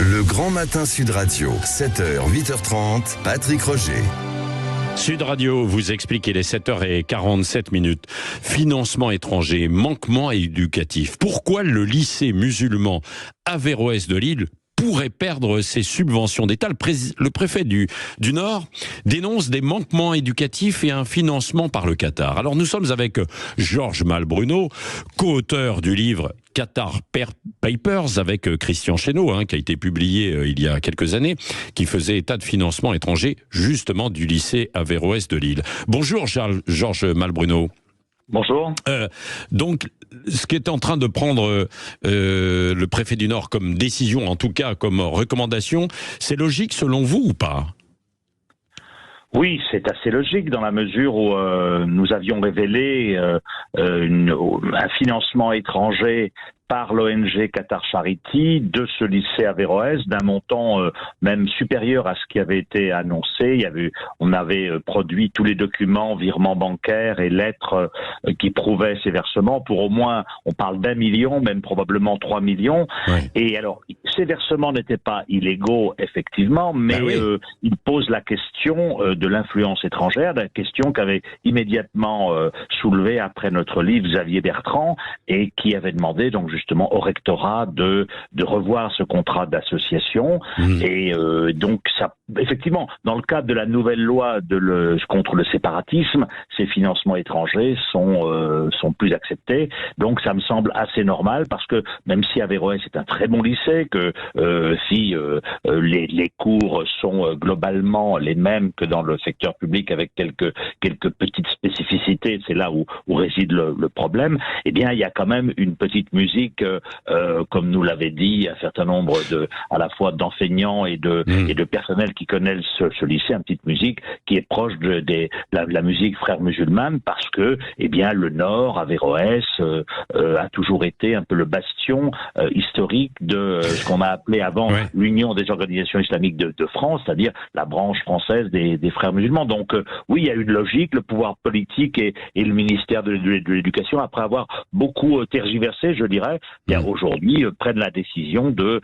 Le Grand Matin Sud Radio, 7h, 8h30, Patrick Roger. Sud Radio vous explique, il est 7h47. Financement étranger, manquement éducatif. Pourquoi le lycée musulman Averroès de Lille pourrait perdre ses subventions d'État? Le préfet du Nord dénonce des manquements éducatifs et un financement par le Qatar. Alors nous sommes avec Georges Malbruno, co-auteur du livre Qatar Papers avec Christian Chesneau, qui a été publié il y a quelques années, qui faisait état de financement étranger justement du lycée Averroès de Lille. Bonjour Georges Malbruno. Bonjour. Donc, ce qu'est en train de prendre le préfet du Nord comme décision, en tout cas comme recommandation, c'est logique selon vous ou pas ? Oui, c'est assez logique dans la mesure où nous avions révélé un financement étranger par l'ONG Qatar Charity de ce lycée Averroès d'un montant même supérieur à ce qui avait été annoncé. On avait produit tous les documents, virements bancaires et lettres qui prouvaient ces versements pour au moins, on parle d'1 million, même probablement 3 millions. Ouais. Et alors, ces versements n'étaient pas illégaux, effectivement, mais ils posent la question de l'influence étrangère, la question qu'avait immédiatement soulevée après notre livre Xavier Bertrand et qui avait demandé donc justement au rectorat de revoir ce contrat d'association. Et donc ça, effectivement, dans le cadre de la nouvelle loi contre le séparatisme, ces financements étrangers sont plus acceptés. Donc ça me semble assez normal parce que même si Averroès est un très bon lycée, que si les cours sont globalement les mêmes que dans le secteur public avec quelques petites spécificités, c'est là où réside le problème, eh bien il y a quand même une petite musique comme nous l'avait dit un certain nombre à la fois d'enseignants et de personnel qui connaissent ce lycée, une petite musique qui est proche de la musique frère musulmane parce que eh bien le Nord, Averroès, a toujours été un peu le bastion historique de ce qu'on a appelé avant l'Union des organisations islamiques de France, c'est-à-dire la branche française des frères musulmans. Donc oui, il y a une logique, le pouvoir politique et le ministère de l'Éducation, après avoir beaucoup tergiversé, je dirais, bien aujourd'hui prennent la décision de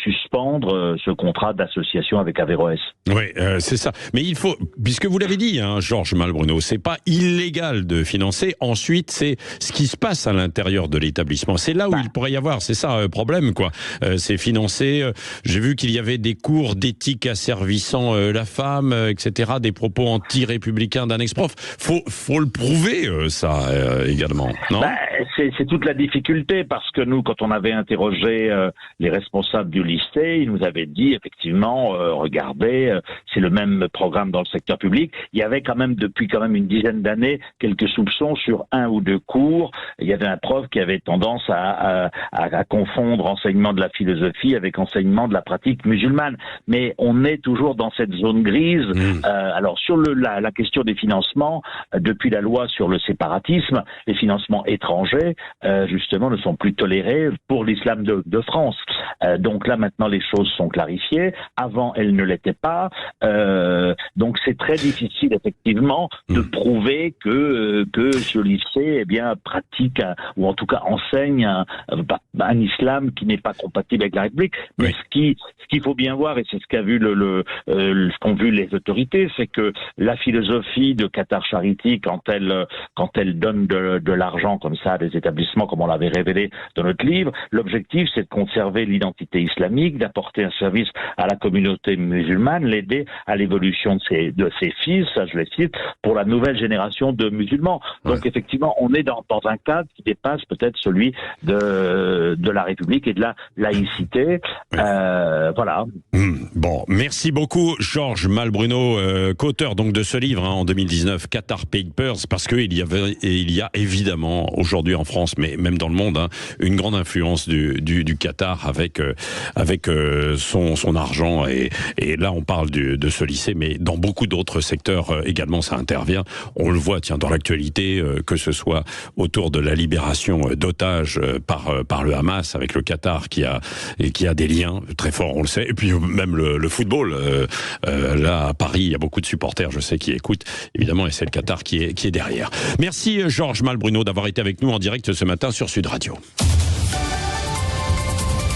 suspendre ce contrat d'association avec Averroès. Oui, c'est ça. Mais il faut, puisque vous l'avez dit, Georges Malbruno, c'est pas illégal de financer. Ensuite, c'est ce qui se passe à l'intérieur de l'établissement. C'est là où il pourrait y avoir, c'est ça, problème, quoi. C'est financé. J'ai vu qu'il y avait des cours d'éthique asservissant la femme, etc., des propos anti-républicains d'un ex-prof. Faut le prouver, ça, également, non? C'est toute la difficulté parce que nous, quand on avait interrogé les responsables du lycée, ils nous avaient dit effectivement, regardez, c'est le même programme dans le secteur public. Il y avait quand même depuis une dizaine d'années quelques soupçons sur un ou deux cours. Il y avait un prof qui avait tendance à confondre enseignement de la philosophie avec enseignement de la pratique musulmane. Mais on est toujours dans cette zone grise. Alors sur la question des financements, depuis la loi sur le séparatisme, les financements étrangers justement ne sont plus tolérés pour l'islam de France. Donc là maintenant les choses sont clarifiées. Avant elles ne l'étaient pas. Donc c'est très difficile effectivement de prouver que ce lycée pratique ou en tout cas enseigne un islam qui n'est pas compatible avec la République. Mais ce qu'il faut bien voir, et c'est ce qu'a vu ce qu'ont vu les autorités, c'est que la philosophie de Qatar Charity, quand elle donne de l'argent comme ça à des établissements, comme on l'avait révélé dans notre livre, l'objectif c'est de conserver l'identité islamique, d'apporter un service à la communauté musulmane, l'aider à l'évolution de ses fils, ça je les cite, pour la nouvelle génération de musulmans. Donc effectivement, on est dans un cadre qui dépasse peut-être celui de la République et de la laïcité. Voilà. Bon, merci beaucoup Georges Malbruno, co-auteur donc de ce livre en 2019, Qatar Papers, parce qu'il y a évidemment aujourd'hui en France, mais même dans le monde, une grande influence du Qatar avec son argent et là on parle de ce lycée, mais dans beaucoup d'autres secteurs également ça intervient. On le voit dans l'actualité, que ce soit autour de la libération d'otages par le Hamas avec le Qatar qui a des liens très forts, on le sait, et puis même le football. Là à Paris il y a beaucoup de supporters, je sais, qui écoutent évidemment, et c'est le Qatar qui est derrière. Merci Georges Malbruno d'avoir été avec nous en direct ce matin sur Sud Radio.